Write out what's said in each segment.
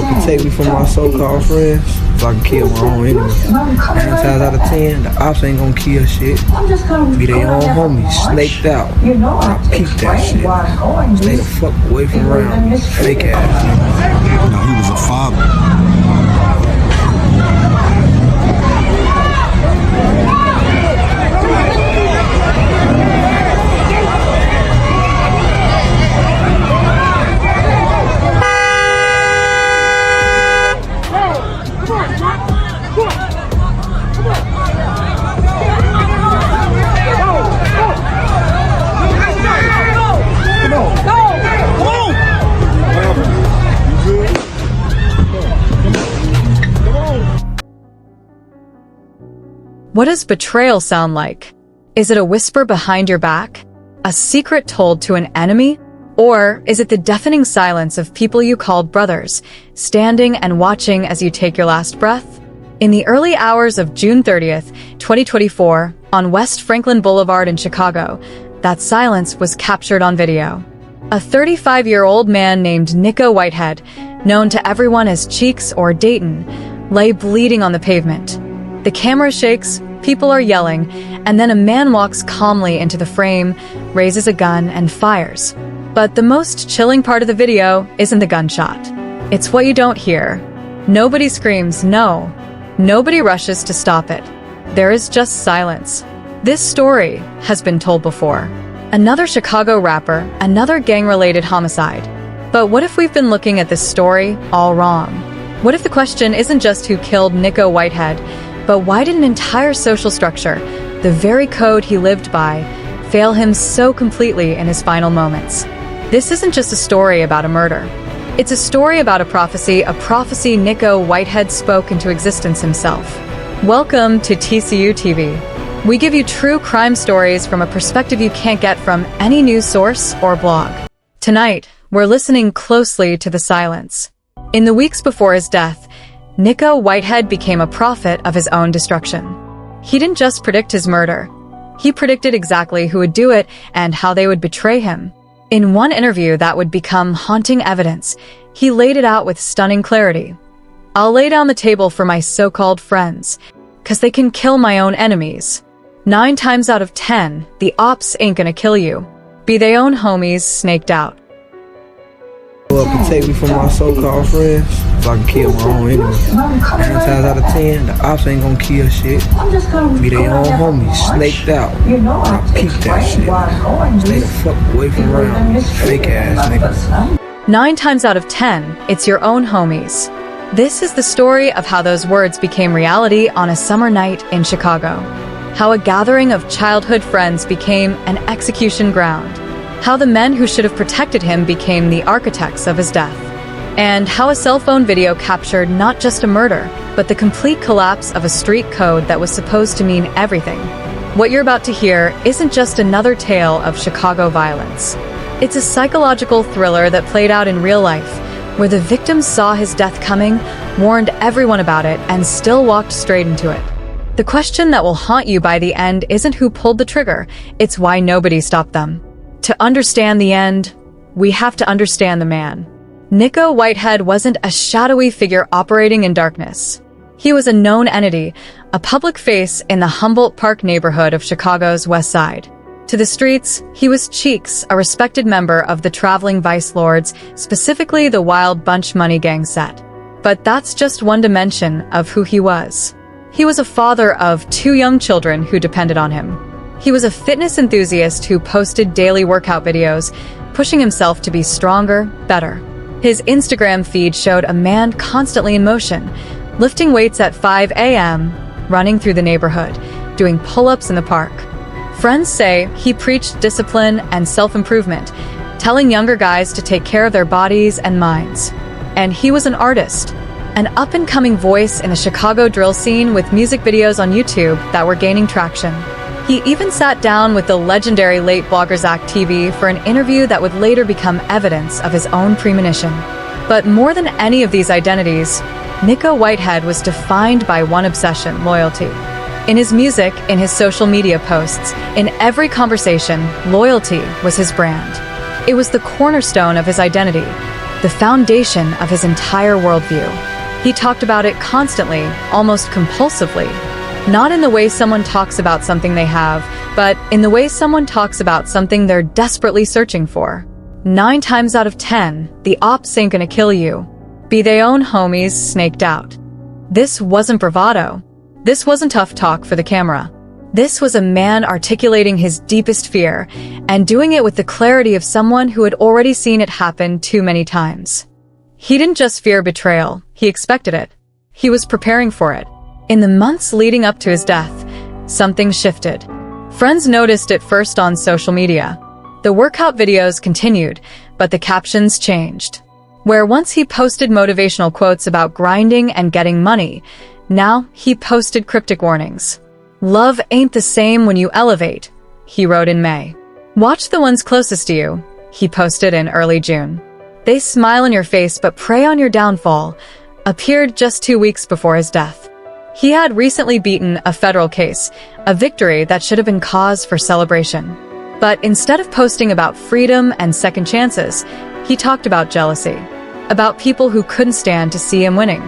protect me from my so-called friends so I can kill my own enemies. 9 times out of 10, the ops ain't gonna kill shit. Be their own homies, snaked out. I peep that shit. Stay the fuck away from around me, fake ass niggas. No, he was a father. What does betrayal sound like? Is it a whisper behind your back? A secret told to an enemy? Or is it the deafening silence of people you called brothers, standing and watching as you take your last breath? In the early hours of June 30th, 2024, on West Franklin Boulevard in Chicago, that silence was captured on video. A 35-year-old man named Nikko Whitehead, known to everyone as Cheeks or Dayton, lay bleeding on the pavement. The camera shakes, people are yelling, and then a man walks calmly into the frame, raises a gun, and fires. But the most chilling part of the video isn't the gunshot. It's what you don't hear. Nobody screams, no. Nobody rushes to stop it. There is just silence. This story has been told before. Another Chicago rapper, another gang-related homicide. But what if we've been looking at this story all wrong? What if the question isn't just who killed Nikko Whitehead, but why did an entire social structure, the very code he lived by, fail him so completely in his final moments? This isn't just a story about a murder. It's a story about a prophecy Nikko Whitehead spoke into existence himself. Welcome to TCU TV. We give you true crime stories from a perspective you can't get from any news source or blog. Tonight, we're listening closely to the silence. In the weeks before his death, Nikko Whitehead became a prophet of his own destruction. He didn't just predict his murder. He predicted exactly who would do it and how they would betray him. In one interview that would become haunting evidence, he laid it out with stunning clarity. I'll lay down the table for my so-called friends, 'cause they can kill my own enemies. 9 times out of 10, the ops ain't gonna kill you. Be they own homies snaked out. Protect me from my so-called friends so I can kill my own enemies. 9 times out of 10, the ops ain't gonna kill shit. Be their own homies, snaked out. I peep that shit. Stay the fuck away from around me, fake ass niggas. 9 times out of 10, it's your own homies. This is the story of how those words became reality on a summer night in Chicago. How a gathering of childhood friends became an execution ground. How the men who should have protected him became the architects of his death. And how a cell phone video captured not just a murder, but the complete collapse of a street code that was supposed to mean everything. What you're about to hear isn't just another tale of Chicago violence. It's a psychological thriller that played out in real life, where the victim saw his death coming, warned everyone about it, and still walked straight into it. The question that will haunt you by the end isn't who pulled the trigger, it's why nobody stopped them. To understand the end, we have to understand the man. Nikko Whitehead wasn't a shadowy figure operating in darkness. He was a known entity, a public face in the Humboldt Park neighborhood of Chicago's West Side. To the streets, he was Cheeks, a respected member of the traveling vice lords, specifically the Wild Bunch Money Gang set. But that's just one dimension of who he was. He was a father of 2 young children who depended on him. He was a fitness enthusiast who posted daily workout videos, pushing himself to be stronger, better. His Instagram feed showed a man constantly in motion, lifting weights at 5 a.m., running through the neighborhood, doing pull-ups in the park. Friends say he preached discipline and self-improvement, telling younger guys to take care of their bodies and minds. And he was an artist, an up-and-coming voice in the Chicago drill scene with music videos on YouTube that were gaining traction. He even sat down with the legendary late blogger Zach TV for an interview that would later become evidence of his own premonition. But more than any of these identities, Nikko Whitehead was defined by one obsession: loyalty. In his music, in his social media posts, in every conversation, loyalty was his brand. It was the cornerstone of his identity. the foundation of his entire worldview. He talked about it constantly, almost compulsively. Not in the way someone talks about something they have, but in the way someone talks about something they're desperately searching for. 9 times out of 10, the ops ain't gonna kill you. Be they own homies snaked out. This wasn't bravado. This wasn't tough talk for the camera. This was a man articulating his deepest fear, and doing it with the clarity of someone who had already seen it happen too many times. He didn't just fear betrayal, he expected it. He was preparing for it. In the months leading up to his death, something shifted. Friends noticed it first on social media. The workout videos continued, but the captions changed. Where once he posted motivational quotes about grinding and getting money, now he posted cryptic warnings. "Love ain't the same when you elevate," he wrote in May. "Watch the ones closest to you," he posted in early June. "They smile in your face but prey on your downfall," appeared just 2 weeks before his death. He had recently beaten a federal case, a victory that should have been cause for celebration. But instead of posting about freedom and second chances, he talked about jealousy, about people who couldn't stand to see him winning,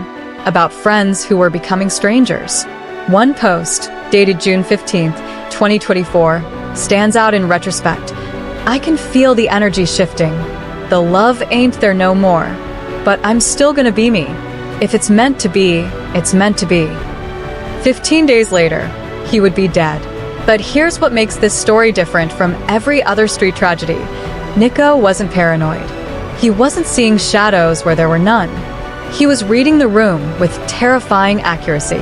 about friends who were becoming strangers. One post, dated June 15, 2024, stands out in retrospect. "I can feel the energy shifting. The love ain't there no more. But I'm still gonna be me. If it's meant to be, it's meant to be." 15 days later, he would be dead. But here's what makes this story different from every other street tragedy. Nikko wasn't paranoid. He wasn't seeing shadows where there were none. He was reading the room with terrifying accuracy.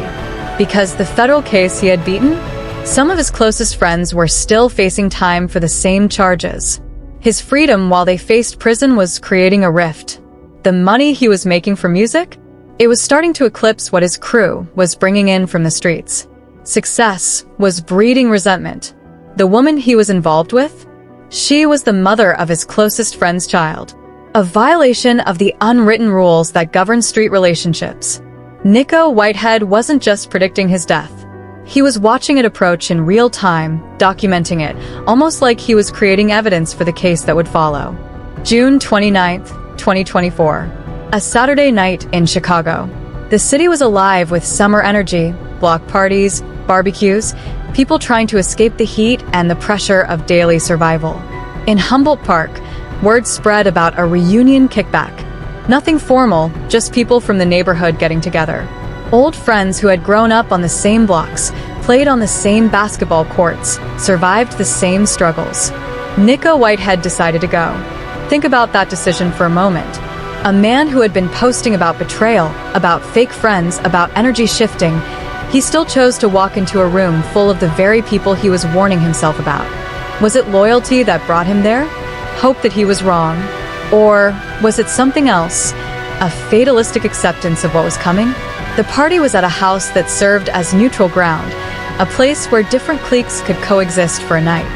Because the federal case he had beaten, some of his closest friends were still facing time for the same charges. His freedom while they faced prison was creating a rift. The money he was making from music? It was starting to eclipse what his crew was bringing in from the streets. Success was breeding resentment. The woman he was involved with? She was the mother of his closest friend's child. A violation of the unwritten rules that govern street relationships. Nikko Whitehead wasn't just predicting his death. He was watching it approach in real time, documenting it, almost like he was creating evidence for the case that would follow. June 29, 2024. A Saturday night in Chicago. The city was alive with summer energy, block parties, barbecues, people trying to escape the heat and the pressure of daily survival. In Humboldt Park, word spread about a reunion kickback. Nothing formal, just people from the neighborhood getting together. Old friends who had grown up on the same blocks, played on the same basketball courts, survived the same struggles. Nikko Whitehead decided to go. Think about that decision for a moment. A man who had been posting about betrayal, about fake friends, about energy shifting, he still chose to walk into a room full of the very people he was warning himself about. Was it loyalty that brought him there? Hope that he was wrong? Or was it something else? A fatalistic acceptance of what was coming? The party was at a house that served as neutral ground, a place where different cliques could coexist for a night.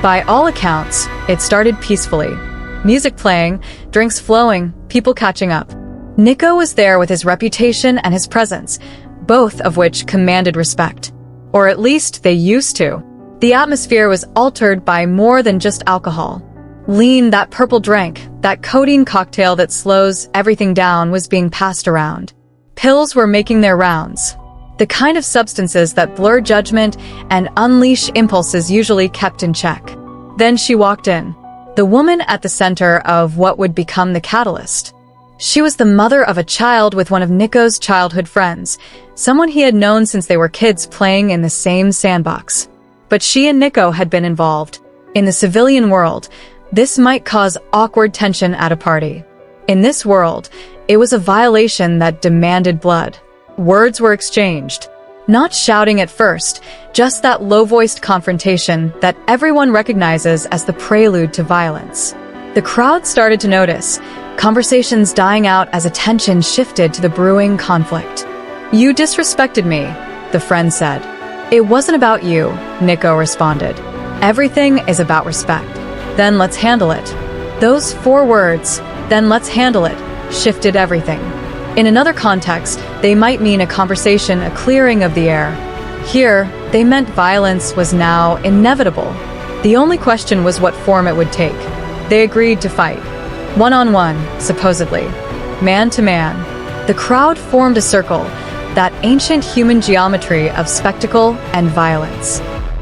By all accounts, it started peacefully. Music playing, drinks flowing, people catching up. Nikko was there with his reputation and his presence, both of which commanded respect. Or at least they used to. The atmosphere was altered by more than just alcohol. Lean, that purple drink, that codeine cocktail that slows everything down, was being passed around. Pills were making their rounds. The kind of substances that blur judgment and unleash impulses usually kept in check. Then she walked in. The woman at the center of what would become the catalyst. She was the mother of a child with one of Nikko's childhood friends, someone he had known since they were kids playing in the same sandbox. But she and Nikko had been involved. In the civilian world, this might cause awkward tension at a party. In this world, it was a violation that demanded blood. Words were exchanged. Not shouting at first, just that low-voiced confrontation that everyone recognizes as the prelude to violence. The crowd started to notice, conversations dying out as attention shifted to the brewing conflict. "You disrespected me," the friend said. "It wasn't about you," Nikko responded. "Everything is about respect. Then let's handle it." Those 4 words, "then let's handle it," shifted everything. In another context, they might mean a conversation, a clearing of the air. Here, they meant violence was now inevitable. The only question was what form it would take. They agreed to fight. One-on-one, supposedly. Man to man. The crowd formed a circle, that ancient human geometry of spectacle and violence.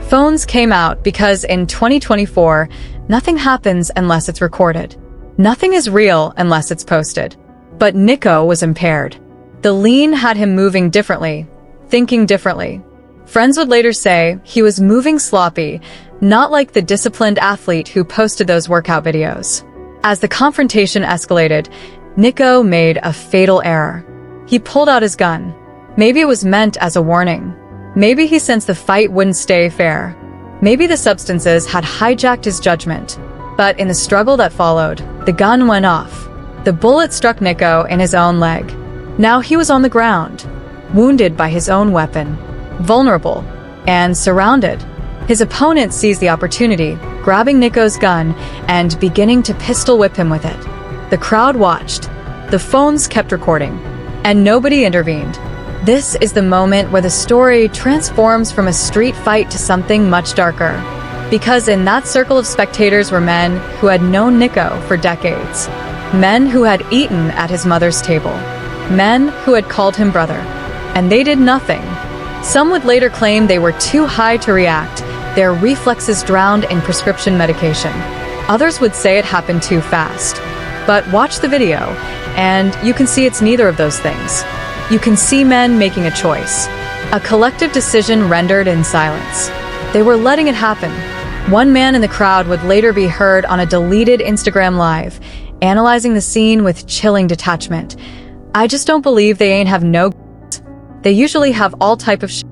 Phones came out because in 2024, nothing happens unless it's recorded. Nothing is real unless it's posted. But Nikko was impaired. The lean had him moving differently, thinking differently. Friends would later say he was moving sloppy, not like the disciplined athlete who posted those workout videos. As the confrontation escalated, Nikko made a fatal error. He pulled out his gun. Maybe it was meant as a warning. Maybe he sensed the fight wouldn't stay fair. Maybe the substances had hijacked his judgment. But in the struggle that followed, the gun went off. The bullet struck Nikko in his own leg. Now he was on the ground, wounded by his own weapon, vulnerable, and surrounded. His opponent seized the opportunity, grabbing Nikko's gun and beginning to pistol whip him with it. The crowd watched. The phones kept recording, and nobody intervened. This is the moment where the story transforms from a street fight to something much darker. Because in that circle of spectators were men who had known Nikko for decades. Men who had eaten at his mother's table. Men who had called him brother. And they did nothing. Some would later claim they were too high to react, their reflexes drowned in prescription medication. Others would say it happened too fast. But watch the video, and you can see it's neither of those things. You can see men making a choice. A collective decision rendered in silence. They were letting it happen. One man in the crowd would later be heard on a deleted Instagram live, analyzing the scene with chilling detachment. I just don't believe they ain't have no. They usually have all type of shit.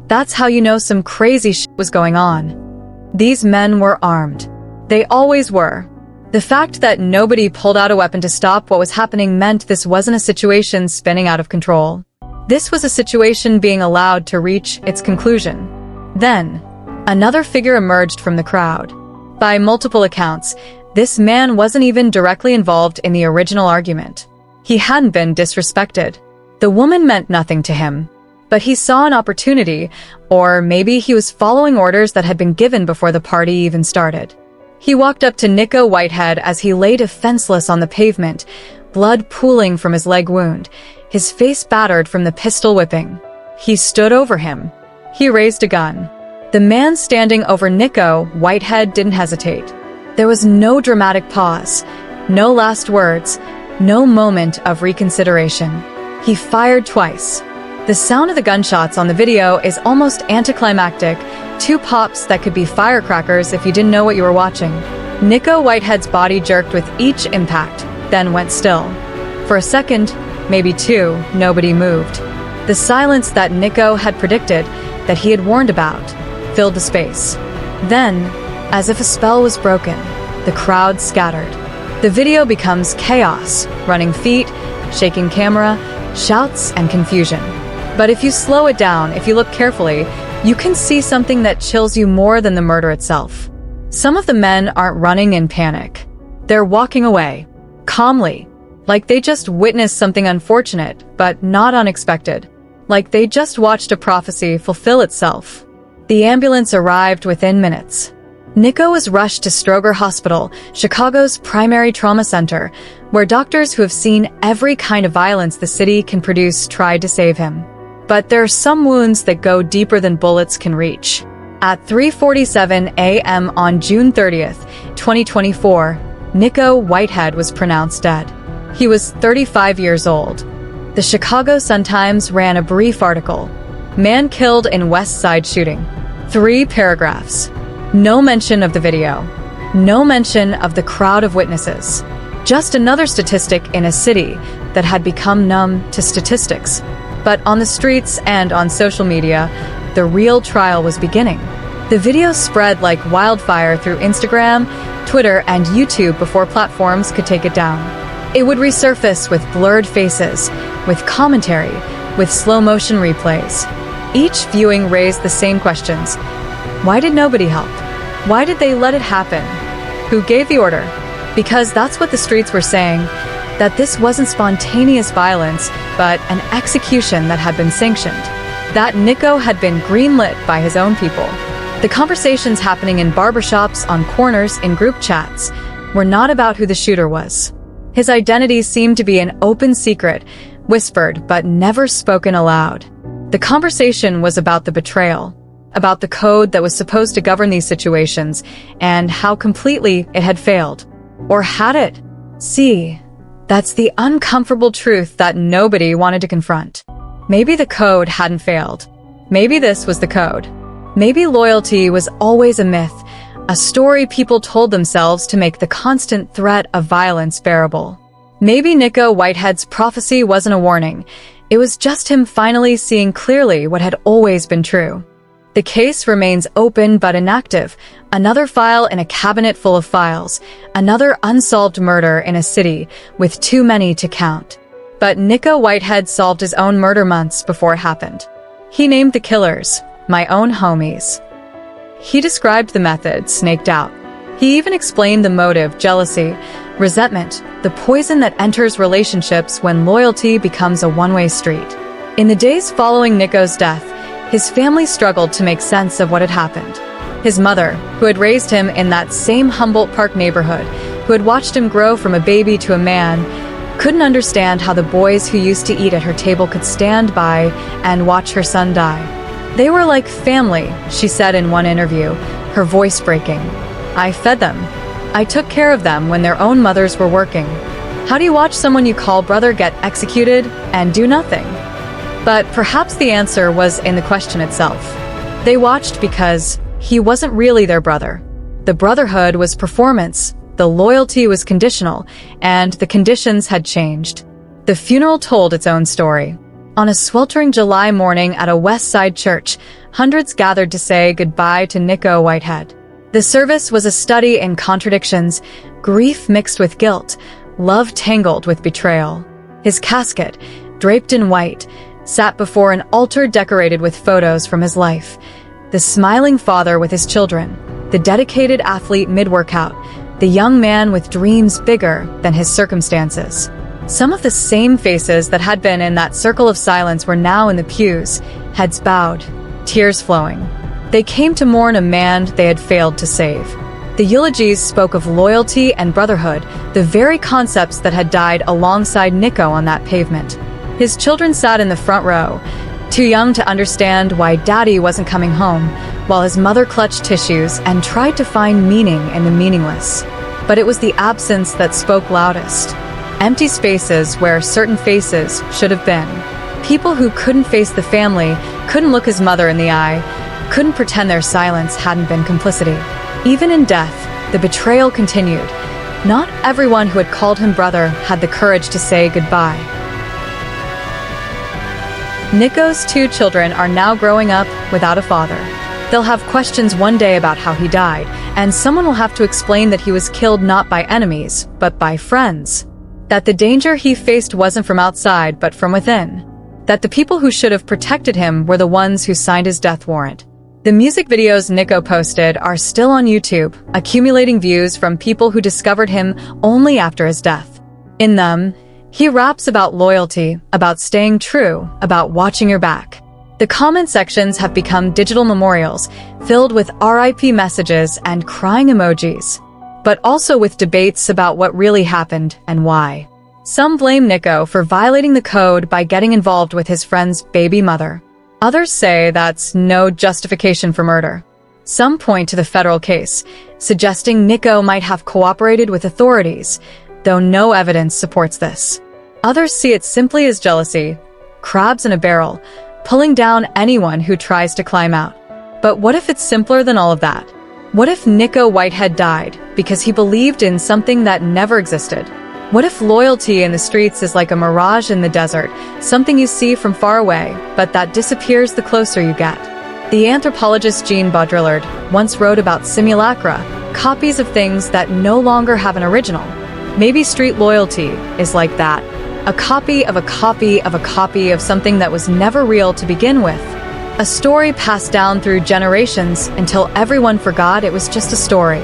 That's how you know some crazy shit was going on. These men were armed. They always were. The fact that nobody pulled out a weapon to stop what was happening meant this wasn't a situation spinning out of control. This was a situation being allowed to reach its conclusion. Then, another figure emerged from the crowd. By multiple accounts, this man wasn't even directly involved in the original argument. He hadn't been disrespected. The woman meant nothing to him. But he saw an opportunity, or maybe he was following orders that had been given before the party even started. He walked up to Nikko Whitehead as he lay defenseless on the pavement, blood pooling from his leg wound, his face battered from the pistol whipping. He stood over him. He raised a gun. The man standing over Nikko Whitehead didn't hesitate. There was no dramatic pause, no last words, no moment of reconsideration. He fired twice. The sound of the gunshots on the video is almost anticlimactic, two pops that could be firecrackers if you didn't know what you were watching. Nikko Whitehead's body jerked with each impact, then went still. For a second, maybe two, nobody moved. The silence that Nikko had predicted, that he had warned about, filled the space. Then, as if a spell was broken, the crowd scattered. The video becomes chaos, running feet, shaking camera, shouts, and confusion. But if you slow it down, if you look carefully, you can see something that chills you more than the murder itself. Some of the men aren't running in panic. They're walking away, calmly, like they just witnessed something unfortunate, but not unexpected. Like they just watched a prophecy fulfill itself. The ambulance arrived within minutes. Nikko was rushed to Stroger Hospital, Chicago's primary trauma center, where doctors who have seen every kind of violence the city can produce tried to save him. But there are some wounds that go deeper than bullets can reach. At 3:47 a.m. on June 30th, 2024, Nikko Whitehead was pronounced dead. He was 35 years old. The Chicago Sun-Times ran a brief article. Man killed in West Side shooting. 3 paragraphs. No mention of the video. No mention of the crowd of witnesses. Just another statistic in a city that had become numb to statistics. But on the streets and on social media, the real trial was beginning. The video spread like wildfire through Instagram, Twitter, and YouTube before platforms could take it down. It would resurface with blurred faces, with commentary, with slow-motion replays. Each viewing raised the same questions. Why did nobody help? Why did they let it happen? Who gave the order? Because that's what the streets were saying, that this wasn't spontaneous violence, but an execution that had been sanctioned. That Nikko had been greenlit by his own people. The conversations happening in barbershops, on corners, in group chats, were not about who the shooter was. His identity seemed to be an open secret, whispered but never spoken aloud. The conversation was about the betrayal, about the code that was supposed to govern these situations, and how completely it had failed. Or had it? See, that's the uncomfortable truth that nobody wanted to confront. Maybe the code hadn't failed. Maybe this was the code. Maybe loyalty was always a myth, a story people told themselves to make the constant threat of violence bearable. Maybe Nikko Whitehead's prophecy wasn't a warning. It was just him finally seeing clearly what had always been true. The case remains open but inactive, another file in a cabinet full of files, another unsolved murder in a city with too many to count. But Nikko Whitehead solved his own murder months before it happened. He named the killers, my own homies. He described the method, snaked out. He even explained the motive, jealousy, resentment, the poison that enters relationships when loyalty becomes a one-way street. In the days following Nikko's death, his family struggled to make sense of what had happened. His mother, who had raised him in that same Humboldt Park neighborhood, who had watched him grow from a baby to a man, couldn't understand how the boys who used to eat at her table could stand by and watch her son die. They were like family, she said in one interview, her voice breaking. I fed them. I took care of them when their own mothers were working. How do you watch someone you call brother get executed and do nothing? But perhaps the answer was in the question itself. They watched because he wasn't really their brother. The brotherhood was performance, the loyalty was conditional, and the conditions had changed. The funeral told its own story. On a sweltering July morning at a West Side church, hundreds gathered to say goodbye to Nikko Whitehead. The service was a study in contradictions, grief mixed with guilt, love tangled with betrayal. His casket, draped in white, sat before an altar decorated with photos from his life. The smiling father with his children, the dedicated athlete mid-workout, the young man with dreams bigger than his circumstances. Some of the same faces that had been in that circle of silence were now in the pews, heads bowed, tears flowing. They came to mourn a man they had failed to save. The eulogies spoke of loyalty and brotherhood, the very concepts that had died alongside Nikko on that pavement. His children sat in the front row, too young to understand why daddy wasn't coming home, while his mother clutched tissues and tried to find meaning in the meaningless. But it was the absence that spoke loudest. Empty spaces where certain faces should have been. People who couldn't face the family, couldn't look his mother in the eye, couldn't pretend their silence hadn't been complicity. Even in death, the betrayal continued. Not everyone who had called him brother had the courage to say goodbye. Nikko's 2 children are now growing up without a father. They'll have questions one day about how he died, and someone will have to explain that he was killed not by enemies, but by friends. That the danger he faced wasn't from outside, but from within. That the people who should have protected him were the ones who signed his death warrant. The music videos Nikko posted are still on YouTube, accumulating views from people who discovered him only after his death. In them, he raps about loyalty, about staying true, about watching your back. The comment sections have become digital memorials, filled with RIP messages and crying emojis, but also with debates about what really happened and why. Some blame Nikko for violating the code by getting involved with his friend's baby mother. Others say that's no justification for murder. Some point to the federal case, suggesting Nikko might have cooperated with authorities, though no evidence supports this. Others see it simply as jealousy, crabs in a barrel, pulling down anyone who tries to climb out. But what if it's simpler than all of that? What if Nikko Whitehead died because he believed in something that never existed? What if loyalty in the streets is like a mirage in the desert, something you see from far away, but that disappears the closer you get? The anthropologist Jean Baudrillard once wrote about simulacra, copies of things that no longer have an original. Maybe street loyalty is like that. A copy of a copy of a copy of something that was never real to begin with. A story passed down through generations until everyone forgot it was just a story.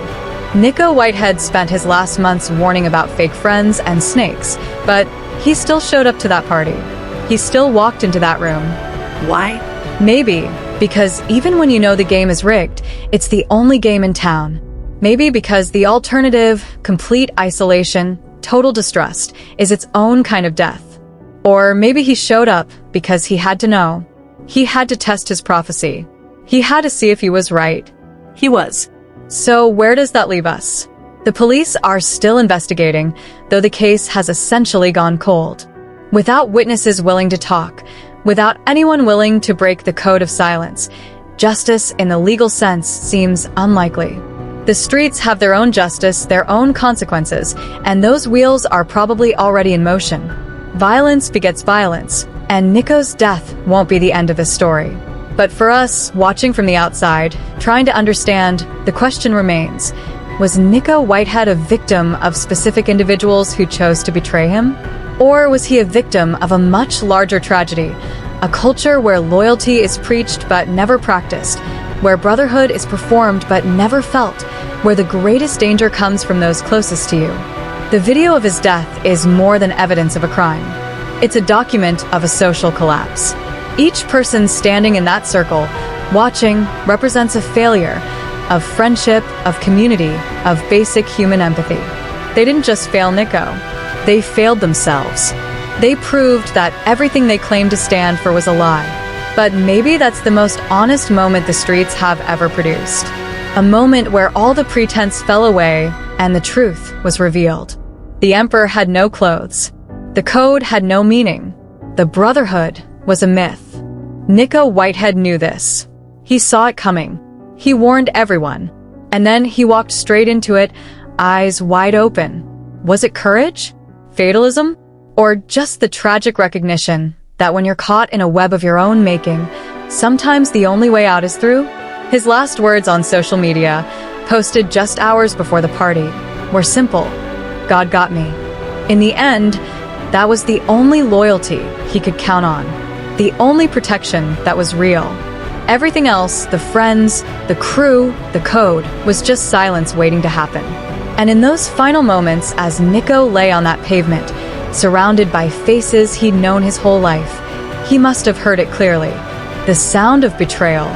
Nikko Whitehead spent his last months warning about fake friends and snakes, but he still showed up to that party. He still walked into that room. Why? Maybe because even when you know the game is rigged, it's the only game in town. Maybe because the alternative, complete isolation, total distrust, is its own kind of death. Or maybe he showed up because he had to know. He had to test his prophecy. He had to see if he was right. He was. So where does that leave us? The police are still investigating, though the case has essentially gone cold. Without witnesses willing to talk, without anyone willing to break the code of silence, justice in the legal sense seems unlikely. The streets have their own justice, their own consequences, and those wheels are probably already in motion. Violence begets violence, and Nikko's death won't be the end of his story. But for us, watching from the outside, trying to understand, the question remains, was Nikko Whitehead a victim of specific individuals who chose to betray him? Or was he a victim of a much larger tragedy, a culture where loyalty is preached but never practiced, where brotherhood is performed but never felt, where the greatest danger comes from those closest to you? The video of his death is more than evidence of a crime. It's a document of a social collapse. Each person standing in that circle, watching, represents a failure of friendship, of community, of basic human empathy. They didn't just fail Nikko. They failed themselves. They proved that everything they claimed to stand for was a lie. But maybe that's the most honest moment the streets have ever produced. A moment where all the pretense fell away and the truth was revealed. The Emperor had no clothes. The code had no meaning. The Brotherhood was a myth. Nikko Whitehead knew this. He saw it coming. He warned everyone. And then he walked straight into it, eyes wide open. Was it courage? Fatalism? Or just the tragic recognition that when you're caught in a web of your own making, sometimes the only way out is through? His last words on social media, posted just hours before the party, were simple. God got me. In the end, that was the only loyalty he could count on. The only protection that was real. Everything else, the friends, the crew, the code, was just silence waiting to happen. And in those final moments, as Nikko lay on that pavement, surrounded by faces he'd known his whole life, he must have heard it clearly. The sound of betrayal.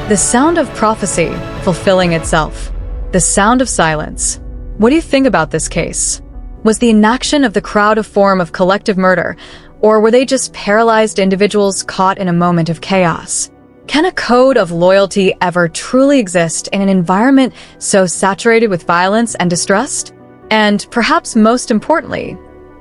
The sound of prophecy fulfilling itself. The sound of silence. What do you think about this case? Was the inaction of the crowd a form of collective murder, or were they just paralyzed individuals caught in a moment of chaos? Can a code of loyalty ever truly exist in an environment so saturated with violence and distrust? And perhaps most importantly,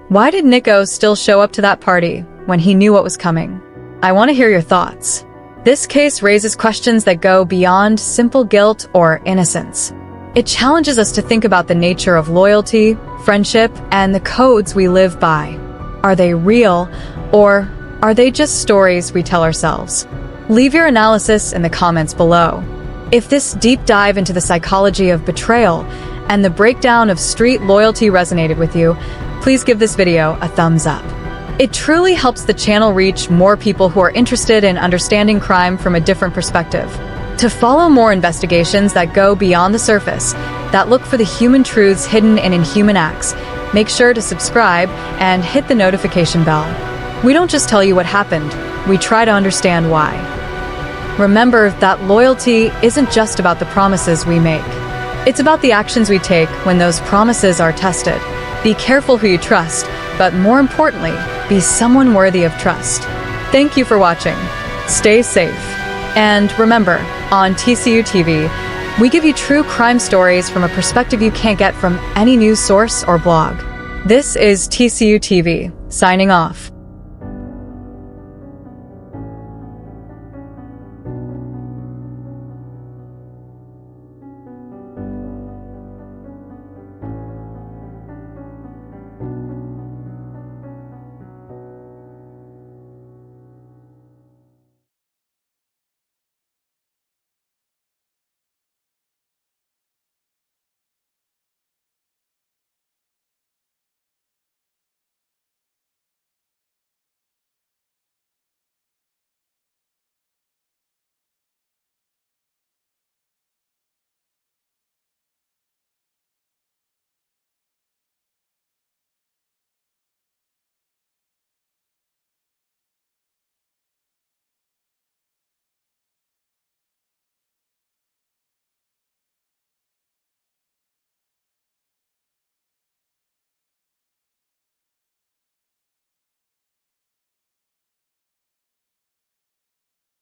why did Nikko still show up to that party when he knew what was coming? I want to hear your thoughts. This case raises questions that go beyond simple guilt or innocence. It challenges us to think about the nature of loyalty, friendship, and the codes we live by. Are they real, or are they just stories we tell ourselves? Leave your analysis in the comments below. If this deep dive into the psychology of betrayal and the breakdown of street loyalty resonated with you, please give this video a thumbs up. It truly helps the channel reach more people who are interested in understanding crime from a different perspective. To follow more investigations that go beyond the surface, that look for the human truths hidden in inhuman acts, make sure to subscribe and hit the notification bell. We don't just tell you what happened, we try to understand why. Remember that loyalty isn't just about the promises we make. It's about the actions we take when those promises are tested. Be careful who you trust, but more importantly, be someone worthy of trust. Thank you for watching. Stay safe. And remember, on TCU TV, we give you true crime stories from a perspective you can't get from any news source or blog. This is TCU TV, signing off.